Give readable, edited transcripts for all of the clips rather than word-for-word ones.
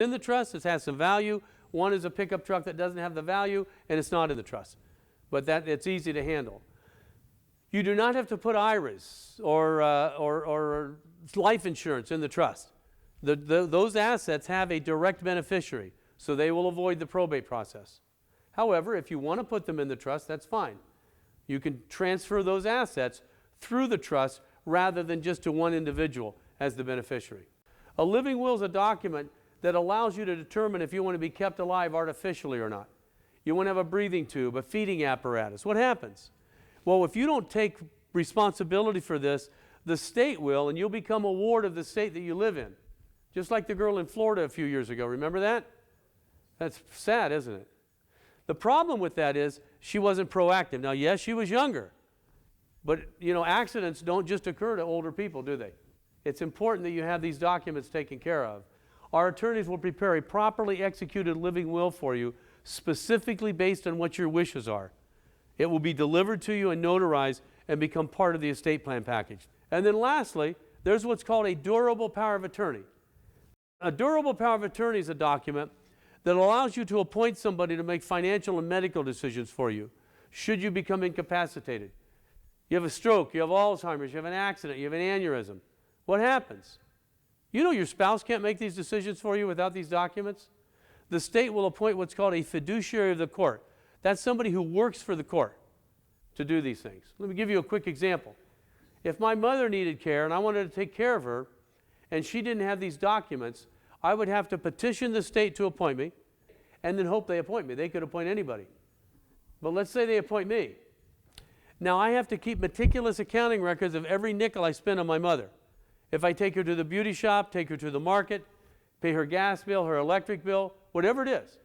in the trust, it has some value. One is a pickup truck that doesn't have the value, and it's not in the trust. But it's easy to handle. You do not have to put IRAs or life insurance in the trust. Those assets have a direct beneficiary, so they will avoid the probate process. However, if you want to put them in the trust, that's fine. You can transfer those assets through the trust rather than just to one individual as the beneficiary. A living will is a document that allows you to determine if you want to be kept alive artificially or not. You want to have a breathing tube, a feeding apparatus. What happens? Well, if you don't take responsibility for this, the state will, and you'll become a ward of the state that you live in. Just like the girl in Florida a few years ago. Remember that? That's sad, isn't it? The problem with that is she wasn't proactive. Now, yes, she was younger. But, you know, accidents don't just occur to older people, do they? It's important that you have these documents taken care of. Our attorneys will prepare a properly executed living will for you, specifically based on what your wishes are. It will be delivered to you and notarized and become part of the estate plan package. And then lastly, there's what's called a durable power of attorney. A durable power of attorney is a document that allows you to appoint somebody to make financial and medical decisions for you, should you become incapacitated. You have a stroke, you have Alzheimer's, you have an accident, you have an aneurysm. What happens? You know your spouse can't make these decisions for you without these documents. The state will appoint what's called a fiduciary of the court. That's somebody who works for the court to do these things. Let me give you a quick example. If my mother needed care and I wanted to take care of her and she didn't have these documents, I would have to petition the state to appoint me and then hope they appoint me. They could appoint anybody. But let's say they appoint me. Now I have to keep meticulous accounting records of every nickel I spend on my mother. If I take her to the beauty shop, take her to the market, pay her gas bill, her electric bill, whatever it is.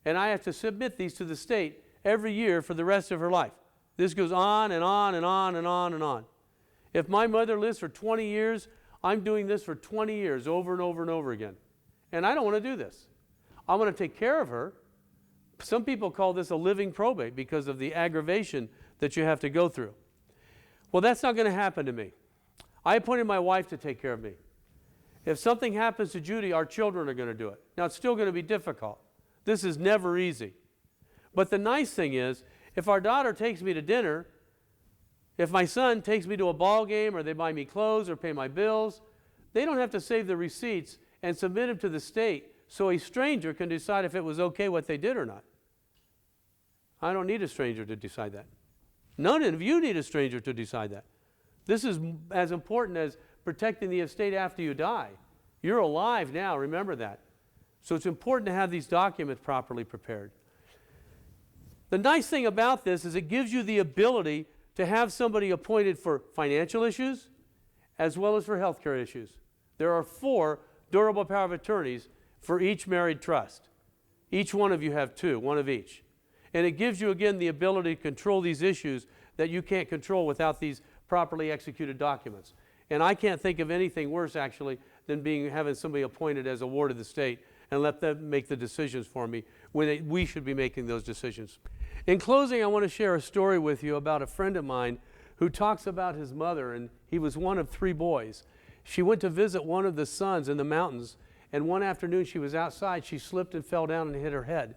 And I have to submit these to the state every year for the rest of her life. This goes on and on and on and on and on. If my mother lives for 20 years, I'm doing this for 20 years over and over and over again. And I don't want to do this. I want to take care of her. Some people call this a living probate because of the aggravation that you have to go through. Well, that's not going to happen to me. I appointed my wife to take care of me. If something happens to Judy, our children are going to do it. Now, it's still going to be difficult. This is never easy. But the nice thing is, if our daughter takes me to dinner, if my son takes me to a ball game or they buy me clothes or pay my bills, they don't have to save the receipts and submit them to the state so a stranger can decide if it was okay what they did or not. I don't need a stranger to decide that. None of you need a stranger to decide that. This is as important as protecting the estate after you die. You're alive now, remember that. So it's important to have these documents properly prepared. The nice thing about this is it gives you the ability to have somebody appointed for financial issues as well as for healthcare issues. There are 4 durable power of attorneys for each married trust. Each one of you have 2, one of each. And it gives you, again, the ability to control these issues that you can't control without these properly executed documents. And I can't think of anything worse, actually, than having somebody appointed as a ward of the state and let them make the decisions for me when we should be making those decisions. In closing, I want to share a story with you about a friend of mine who talks about his mother, and he was one of 3 boys. She went to visit one of the sons in the mountains, and one afternoon she was outside. She slipped and fell down and hit her head.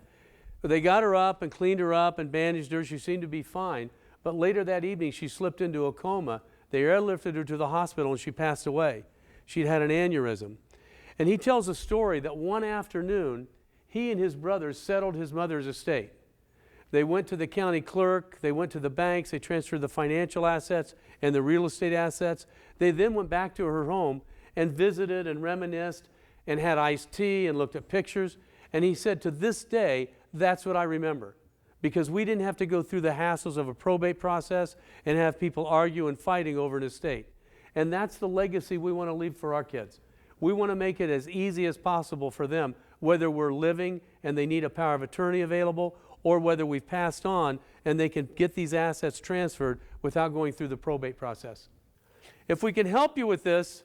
They got her up and cleaned her up and bandaged her. She seemed to be fine. But later that evening, she slipped into a coma. They airlifted her to the hospital, and she passed away. She'd had an aneurysm. And he tells a story that one afternoon, he and his brothers settled his mother's estate. They went to the county clerk, they went to the banks, they transferred the financial assets and the real estate assets. They then went back to her home and visited and reminisced and had iced tea and looked at pictures. And he said, to this day, that's what I remember. Because we didn't have to go through the hassles of a probate process and have people argue and fighting over an estate. And that's the legacy we want to leave for our kids. We want to make it as easy as possible for them, whether we're living and they need a power of attorney available, or whether we've passed on and they can get these assets transferred without going through the probate process. If we can help you with this,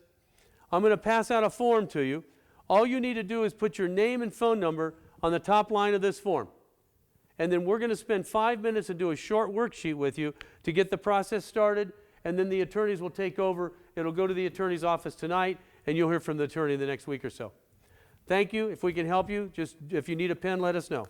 I'm going to pass out a form to you. All you need to do is put your name and phone number on the top line of this form. And then we're going to spend 5 minutes and do a short worksheet with you to get the process started, and then the attorneys will take over. It'll go to the attorney's office tonight, and you'll hear from the attorney the next week or so. Thank you. If we can help you, just if you need a pen, let us know.